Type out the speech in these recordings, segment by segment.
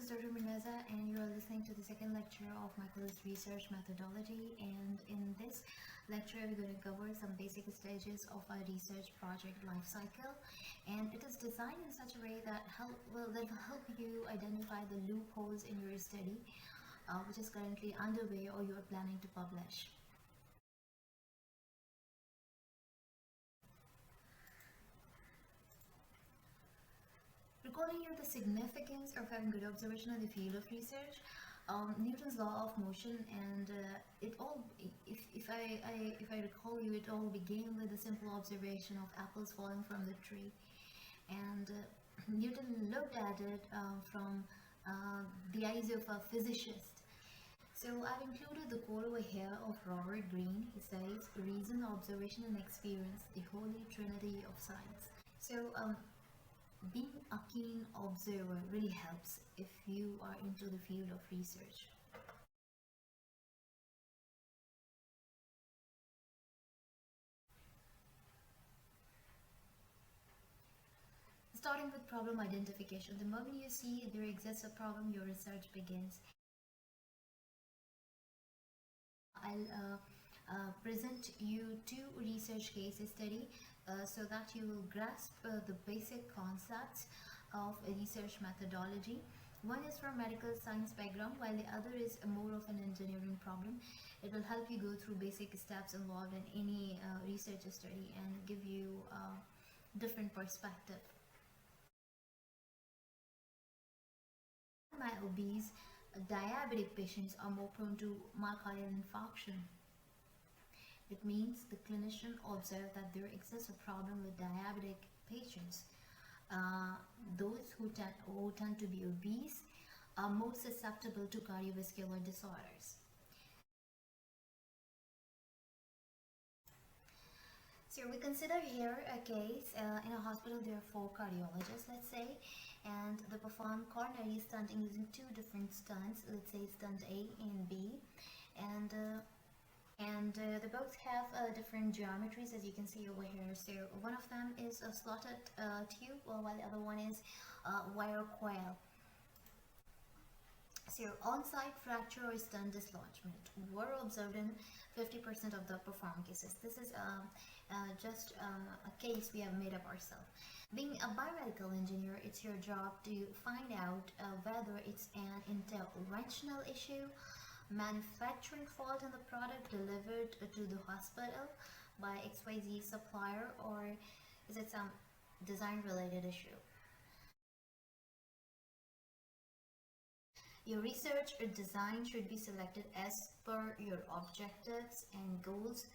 is Dr. Mineza, and you are listening to the second lecture of my course Research Methodology. And in this lecture, we're going to cover some basic stages of a research project life cycle. And it is designed in such a way that will help you identify the loopholes in your study, which is currently underway or you are planning to publish. Recalling here the significance of having good observation in the field of research, Newton's law of motion, and if I recall you, it all began with a simple observation of apples falling from the tree, and Newton looked at it from the eyes of a physicist. So I've included the quote over here of Robert Greene. He says, "Reason, observation, and experience, the holy trinity of science." So being a keen observer really helps if you are into the field of research. Starting with problem identification. The moment you see there exists a problem, your research begins. I'll present you two research case study so that you will grasp the basic concepts of a research methodology. One is from medical science background, while the other is more of an engineering problem. It will help you go through basic steps involved in any research study and give you a different perspective. My obese diabetic patients are more prone to myocardial infarction. It means the clinician observed that there exists a problem with diabetic patients. Those who tend to be obese are more susceptible to cardiovascular disorders. So we consider here a case in a hospital. There are 4 cardiologists, let's say, and they perform coronary stenting using 2 different stents, let's say stent A and B, and they both have different geometries, as you can see over here. So one of them is a slotted tube, while the other one is wire coil. So on-site fracture or stent dislodgement were observed in 50% of the performed cases. This is just a case we have made up ourselves. Being a biomedical engineer, it's your job to find out whether it's an interventional issue, manufacturing fault in the product delivered to the hospital by XYZ supplier, or is it some design related issue. Your research or design should be selected as per your objectives and goals,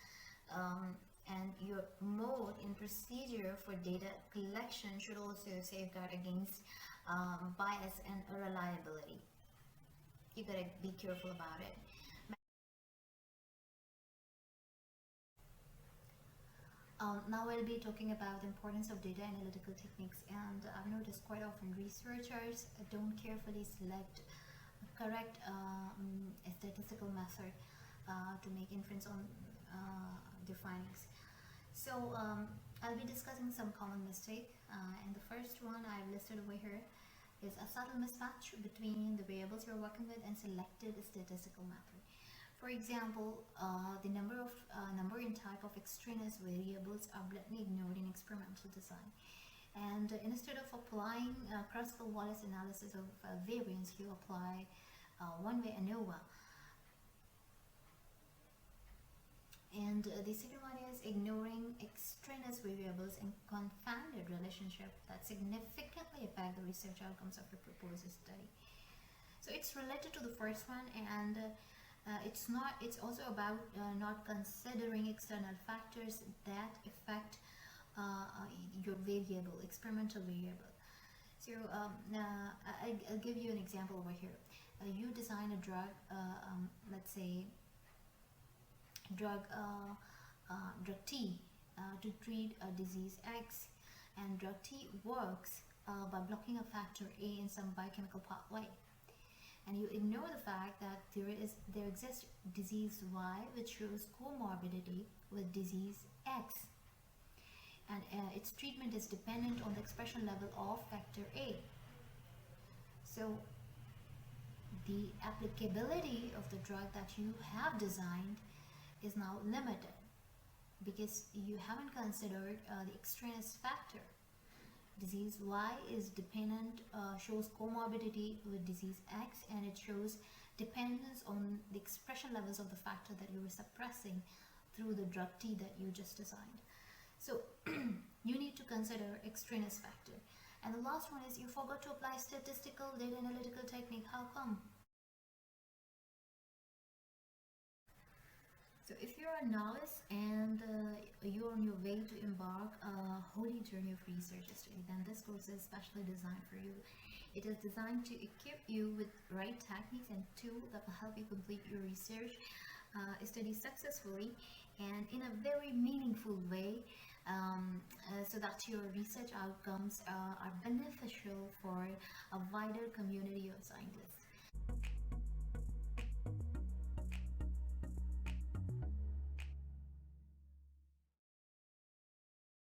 and your mode and procedure for data collection should also safeguard against bias and reliability. You gotta be careful about it. Now I'll be talking about the importance of data analytical techniques, and I've noticed quite often researchers don't carefully select a correct statistical method to make inference on their findings. So I'll be discussing some common mistake, and the first one I've listed over here is a subtle mismatch between the variables you're working with and selected statistical method. For example, the number and type of extraneous variables are blatantly ignored in experimental design. And instead of applying Kruskal-Wallis analysis of variance, you apply one-way ANOVA. And the second one is ignoring extraneous variables and confounded relationship that significantly affect the research outcomes of your proposed study. So it's related to the first one, and it's also about not considering external factors that affect your variable, experimental variable. So I'll give you an example over here. You design a drug, let's say drug T to treat a disease X, and drug T works by blocking a factor A in some biochemical pathway, and you ignore the fact that there exists disease Y which shows comorbidity with disease X, and its treatment is dependent on the expression level of factor A. So the applicability of the drug that you have designed is now limited because you haven't considered the extraneous factor. Disease Y is dependent, shows comorbidity with disease X, and it shows dependence on the expression levels of the factor that you were suppressing through the drug T that you just designed. So you need to consider extraneous factor. And the last one is you forgot to apply statistical data analytical technique. How come? So if you're a novice and you're on your way to embark a holy journey of research study, then this course is specially designed for you. It is designed to equip you with right techniques and tools that will help you complete your research study successfully and in a very meaningful way, so that your research outcomes are beneficial for a wider community of scientists.